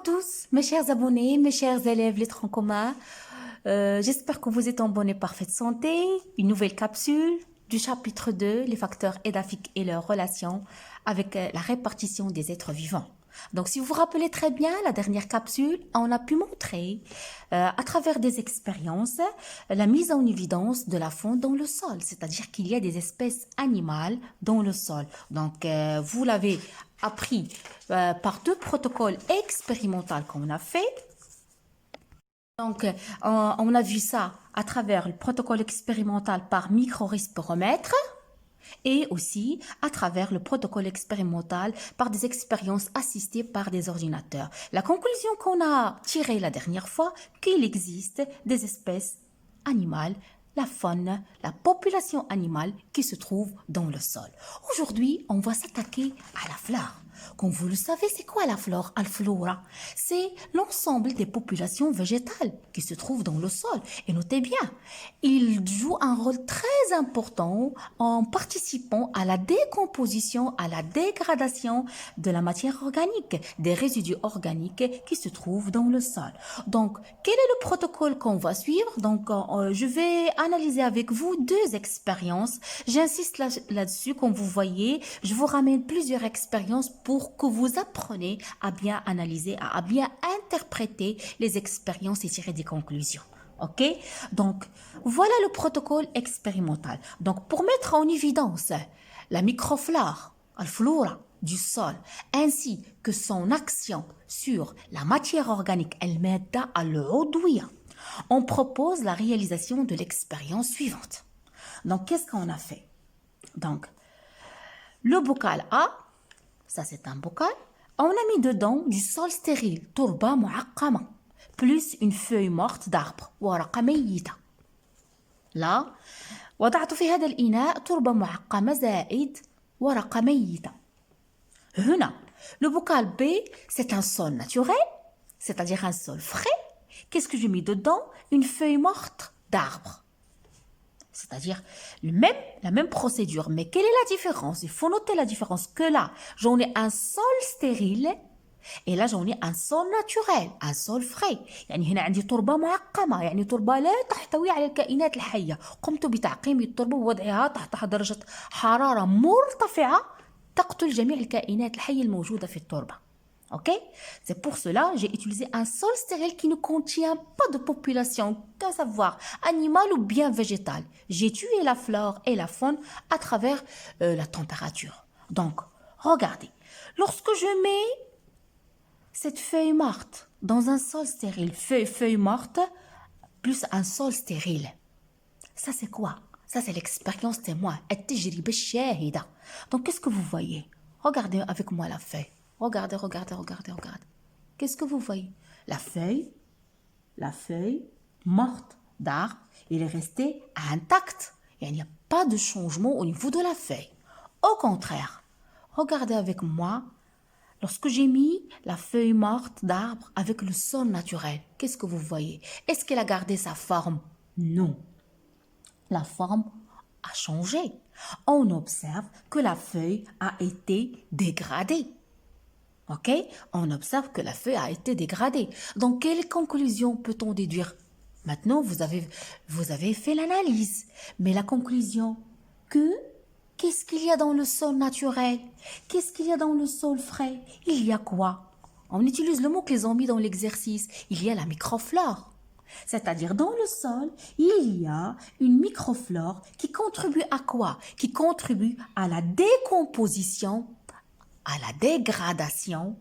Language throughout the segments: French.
tous, mes chers abonnés, mes chers élèves lettres en commun. J'espère que vous êtes en bonne et parfaite santé. Une nouvelle capsule du chapitre 2, les facteurs édaphiques et leurs relations avec la répartition des êtres vivants. Donc, si vous vous rappelez très bien, la dernière capsule, on a pu montrer à travers des expériences la mise en évidence de la faune dans le sol, c'est-à-dire qu'il y a des espèces animales dans le sol. Donc, vous l'avez appris par deux protocoles expérimentaux qu'on a fait. Donc, on a vu ça à travers le protocole expérimental par microrespiromètre et aussi à travers le protocole expérimental par des expériences assistées par des ordinateurs. La conclusion qu'on a tirée la dernière fois, qu'il existe des espèces animales, la faune, la population animale qui se trouve dans le sol. Aujourd'hui, on va s'attaquer à la flore. Comme vous le savez, c'est quoi la flore? Al-flora, c'est l'ensemble des populations végétales qui se trouvent dans le sol. Et notez bien, il joue un rôle très important en participant à la décomposition, à la dégradation de la matière organique, des résidus organiques qui se trouvent dans le sol. Donc, quel est le protocole qu'on va suivre? Donc, je vais analyser avec vous deux expériences. J'insiste là-dessus, comme vous voyez, je vous ramène plusieurs expériences pour que vous appreniez à bien analyser, à bien interpréter les expériences et tirer des conclusions. Ok? Donc, voilà le protocole expérimental. Donc, pour mettre en évidence la microflore, al-flora du sol, ainsi que son action sur la matière organique, al-madda al-udwiya, on propose la réalisation de l'expérience suivante. Donc, qu'est-ce qu'on a fait? Donc, le bocal A, ça c'est un bocal, on a mis dedans du sol stérile, turba mu'aqqama, plus une feuille morte d'arbre, ورقة ميتة. là, وضعت في هذا الإناء تربة معقمة زائد ورقة ميتة. هنا, le bocal B, c'est un sol naturel, c'est-à-dire un sol frais. Qu'est-ce que je mets dedans? Une feuille morte d'arbre. C'est-à-dire la même procédure. Mais quelle est la différence? Il faut noter la différence que là, j'en ai un sol stérile et là, j'en ai un sol naturel, un sol frais. يعني هنا عندي تربة معقمة، يعني تربة لا تحتوي على الكائنات الحية. قمت بتعقيم التربة ووضعها تحت درجة حرارة مرتفعة تقتل جميع الكائنات الحية الموجودة في التربة. Ok? C'est pour cela que j'ai utilisé un sol stérile qui ne contient pas de population, qu'à savoir animale ou bien végétale. J'ai tué la flore et la faune à travers la température. Donc, regardez, lorsque je mets cette feuille morte dans un sol stérile, feuille morte plus un sol stérile, ça c'est quoi? Ça c'est l'expérience témoin. Donc, qu'est-ce que vous voyez? Regardez avec moi la feuille. Regardez, regardez, regardez, regardez. Qu'est-ce que vous voyez? La feuille morte d'arbre, il est resté intact. Il n'y a pas de changement au niveau de la feuille. Au contraire, regardez avec moi, lorsque j'ai mis la feuille morte d'arbre avec le sol naturel, qu'est-ce que vous voyez? Est-ce qu'elle a gardé sa forme? Non. La forme a changé. On observe que la feuille a été dégradée. Ok? On observe que la feuille a été dégradée. Donc, quelle conclusion peut-on déduire? Maintenant, vous avez fait l'analyse. Mais la conclusion qu'est-ce qu'il y a dans le sol naturel? Qu'est-ce qu'il y a dans le sol frais? Il y a quoi? On utilise le mot qu'ils ont mis dans l'exercice. Il y a la microflore. C'est-à-dire, dans le sol, il y a une microflore qui contribue à quoi? Qui contribue à la décomposition, à la dégradation,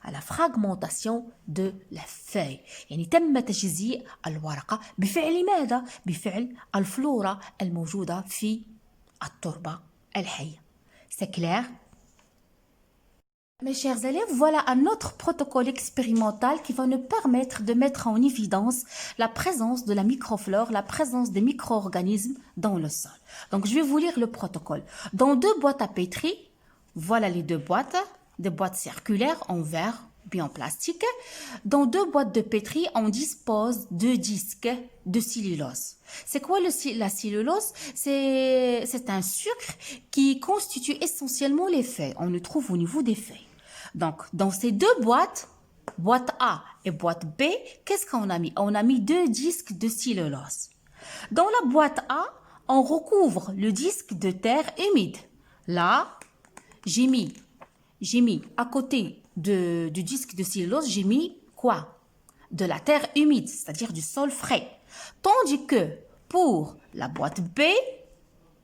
à la fragmentation de la feuille. يعني تم تجزيء الورقة بفعل ماذا؟ بفعل الفلورا الموجودة في التربة الحية. C'est clair? Mes chers élèves, voilà un autre protocole expérimental qui va nous permettre de mettre en évidence la présence de la microflore, la présence des micro-organismes dans le sol. Donc, je vais vous lire le protocole. Dans deux boîtes à pétri, voilà les deux boîtes, des boîtes circulaires en verre puis en plastique. Dans deux boîtes de pétri, on dispose de disques de cellulose. C'est quoi la cellulose? C'est un sucre qui constitue essentiellement les feuilles. On le trouve au niveau des feuilles. Donc, dans ces deux boîtes, boîte A et boîte B, qu'est-ce qu'on a mis? On a mis 2 disques de cellulose. Dans la boîte A, on recouvre le disque de terre humide. Là, j'ai mis à côté du disque de cellulose, j'ai mis quoi? De la terre humide, c'est-à-dire du sol frais. Tandis que pour la boîte B,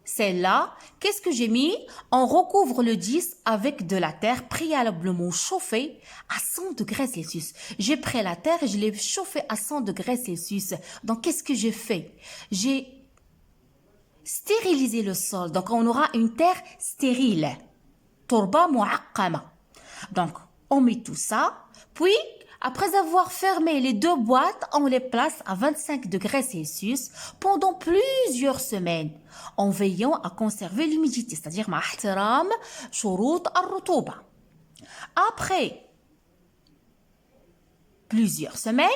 celle-là, qu'est-ce que j'ai mis? On recouvre le disque avec de la terre préalablement chauffée à 100 degrés Celsius. J'ai pris la terre et je l'ai chauffée à 100 degrés Celsius. Donc, qu'est-ce que j'ai fait? J'ai stérilisé le sol. Donc, on aura une terre stérile. Turba mu'aqqama. Donc, on met tout ça. Puis, après avoir fermé les 2 boîtes, on les place à 25 degrés Celsius pendant plusieurs semaines, en veillant à conserver l'humidité, c'est-à-dire مع احترام شروط الرطوبة. Après plusieurs semaines,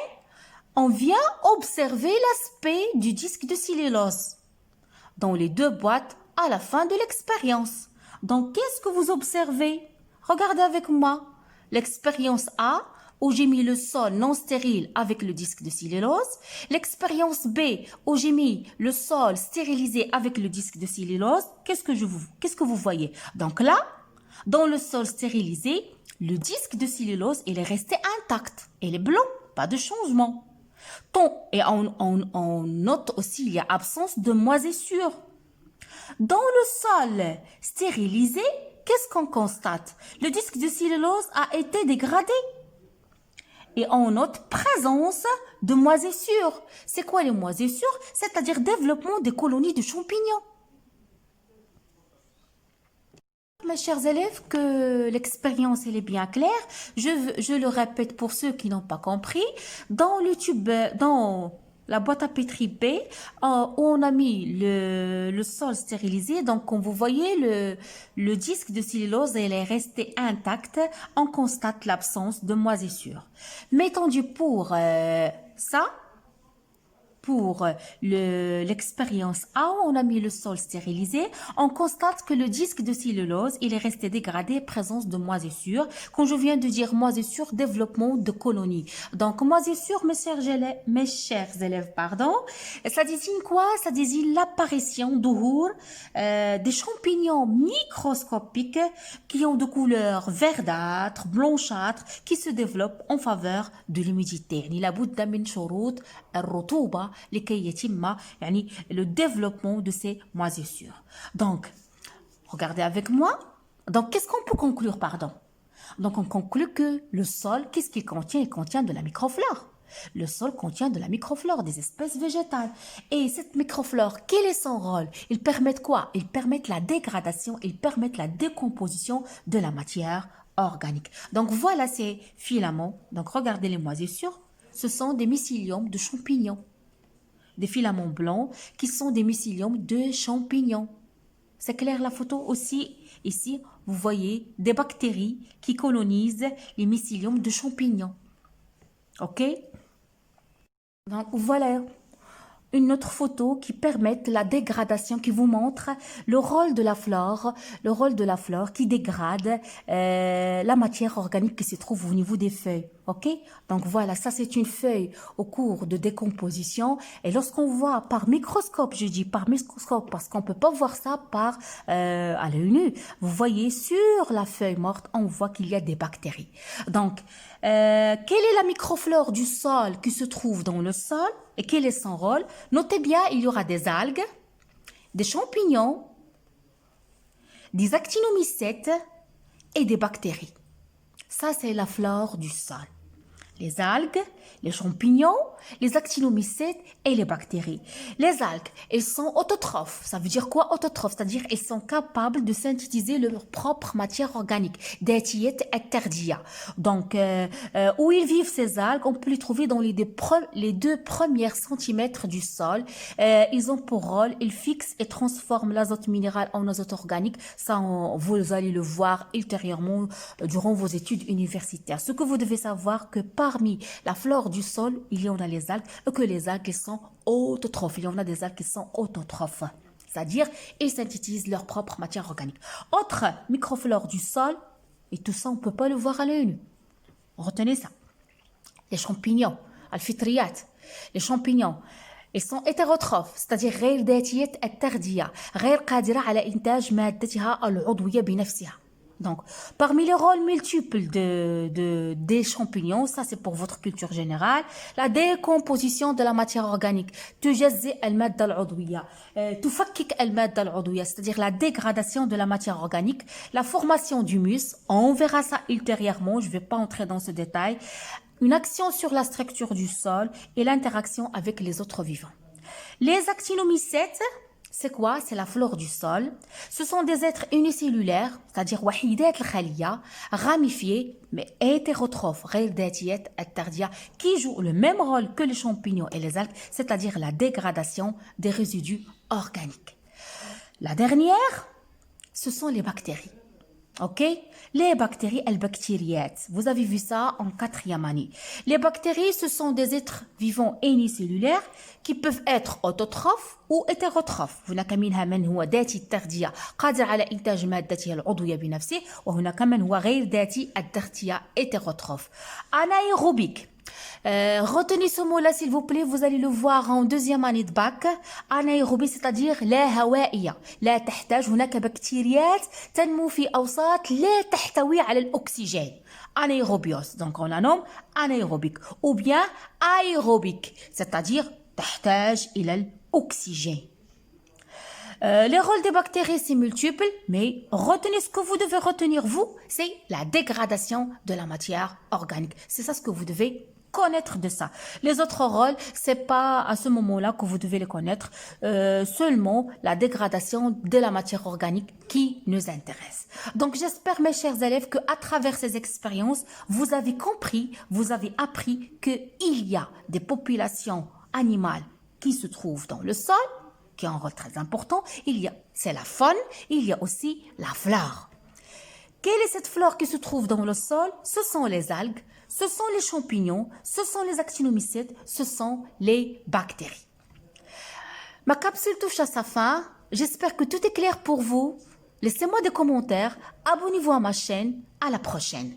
on vient observer l'aspect du disque de cellulose dans les 2 boîtes à la fin de l'expérience. Donc, qu'est-ce que vous observez? Regardez avec moi. L'expérience A, où j'ai mis le sol non stérile avec le disque de cellulose. L'expérience B, où j'ai mis le sol stérilisé avec le disque de cellulose. Qu'est-ce que vous voyez? Donc là, dans le sol stérilisé, le disque de cellulose, il est resté intact. Il est blanc, pas de changement. Et on note aussi il y a absence de moisissure. Dans le sol stérilisé, qu'est-ce qu'on constate? Le disque de cellulose a été dégradé. Et on note présence de moisissures. C'est quoi les moisissures? C'est-à-dire développement des colonies de champignons. Mes chers élèves, que l'expérience elle est bien claire. Je le répète pour ceux qui n'ont pas compris. Dans le tube, dans la boîte à pétri B, où on a mis le sol stérilisé. Donc, comme vous voyez, le disque de cellulose il est resté intact. On constate l'absence de moisissure. Mais tendu pour ça, pour l'expérience A, où on a mis le sol stérilisé, on constate que le disque de cellulose, il est resté dégradé, présence de moisissure. Quand je viens de dire moisissure, développement de colonies. Donc, moisissure, mes chers élèves, pardon, ça désigne quoi? Ça désigne l'apparition des champignons microscopiques qui ont de couleur verdâtre, blanchâtre, qui se développent en faveur de l'humidité. لابد من شروط الرطوبة لكي يتم le développement de ces moisissures. Donc, regardez avec moi. Donc, qu'est-ce qu'on peut conclure, pardon? Donc, on conclut que le sol, qu'est-ce qu'il contient? Il contient de la microflore. Le sol contient de la microflore, des espèces végétales. Et cette microflore, quel est son rôle? Ils permettent quoi? Ils permettent la dégradation, ils permettent la décomposition de la matière organique. Donc, voilà ces filaments. Donc, regardez les moisissures. Ce sont des mycéliums de champignons. Des filaments blancs qui sont des mycéliums de champignons. C'est clair la photo aussi? Ici, vous voyez des bactéries qui colonisent les mycéliums de champignons. Ok? Donc, voilà une autre photo qui permet la dégradation, qui vous montre le rôle de la flore qui dégrade la matière organique qui se trouve au niveau des feuilles. Ok? Donc voilà, ça c'est une feuille au cours de décomposition. Et lorsqu'on voit par microscope, je dis par microscope parce qu'on peut pas voir ça à l'œil nu. Vous voyez sur la feuille morte, on voit qu'il y a des bactéries. Donc, quelle est la microflore du sol qui se trouve dans le sol et quel est son rôle? Notez bien, il y aura des algues, des champignons, des actinomycètes et des bactéries. Ça, c'est la flore du sol. Les algues, les champignons, les actinomycètes et les bactéries. Les algues, elles sont autotrophes. Ça veut dire quoi autotrophes? C'est-à-dire elles sont capables de synthétiser leur propre matière organique. D'atiyet attardia. Donc, où ils vivent ces algues, on peut les trouver dans les 2 premiers centimètres du sol. Ils ont pour rôle, ils fixent et transforment l'azote minéral en azote organique. Ça, vous allez le voir ultérieurement durant vos études universitaires. Ce que vous devez savoir que parmi la flore du sol, il y en a les algues et que les algues sont autotrophes. Il y en a des algues qui sont autotrophes. C'est-à-dire, ils synthétisent leur propre matière organique. Autre microflore du sol, et tout ça, on ne peut pas le voir à l'œil nu. Retenez ça. les champignons, الفطريات. Les champignons, ils sont hétérotrophes, c'est-à-dire غير ذاتية التغذية، غير قادرة على إنتاج مادتها العضوية بنفسها. Donc, parmi les rôles multiples des champignons, ça c'est pour votre culture générale, la décomposition de la matière organique, تجزئ المادة العضوية، تفكك المادة العضوية, c'est-à-dire la dégradation de la matière organique, la formation d'humus, on verra ça ultérieurement, je ne vais pas entrer dans ce détail, une action sur la structure du sol et l'interaction avec les autres vivants. Les actinomycètes, c'est quoi? C'est la flore du sol. Ce sont des êtres unicellulaires, c'est-à-dire wahidat al-khaliya, ramifiés, mais hétérotrophes, غير ذاتية التغذية, qui jouent le même rôle que les champignons et les algues, c'est-à-dire la dégradation des résidus organiques. La dernière, ce sont les bactéries. Ok? Les bactéries, elles bactériates. Vous avez vu ça en 4e année. Les bactéries, ce sont des êtres vivants unicellulaires qui peuvent être autotrophes ou hétérotrophes. هناك منها من هو ذاتي التغذية قادر على إنتاج مادته العضوية بنفسه وهناك من هو غير ذاتي التغذية hétérotrophe. Anaérobique. Retenez ce mot-là s'il vous plaît, vous allez le voir en 2e année de bac. anaérobie, c'est-à-dire لا هوائية، لا تحتاج، هناك بكتيريات تنمو في أوساط لا تحتوي على الأكسجين. anaérobios, donc on la nomme anaérobique. Ou bien aérobique, c'est-à-dire تحتاج إلى الأكسجين. Les rôles des bactéries, c'est multiple, mais retenez ce que vous devez retenir, vous, c'est la dégradation de la matière organique. C'est ça ce que vous devez connaître de ça. Les autres rôles, c'est pas à ce moment-là que vous devez les connaître, seulement la dégradation de la matière organique qui nous intéresse. Donc j'espère, mes chers élèves, que à travers ces expériences, vous avez compris, vous avez appris qu'il y a des populations animales qui se trouvent dans le sol, qui a un rôle très important. C'est la faune, il y a aussi la flore. Quelle est cette flore qui se trouve dans le sol? Ce sont les algues, ce sont les champignons, ce sont les actinomycètes, ce sont les bactéries. Ma capsule touche à sa fin. J'espère que tout est clair pour vous. Laissez-moi des commentaires, abonnez-vous à ma chaîne. À la prochaine.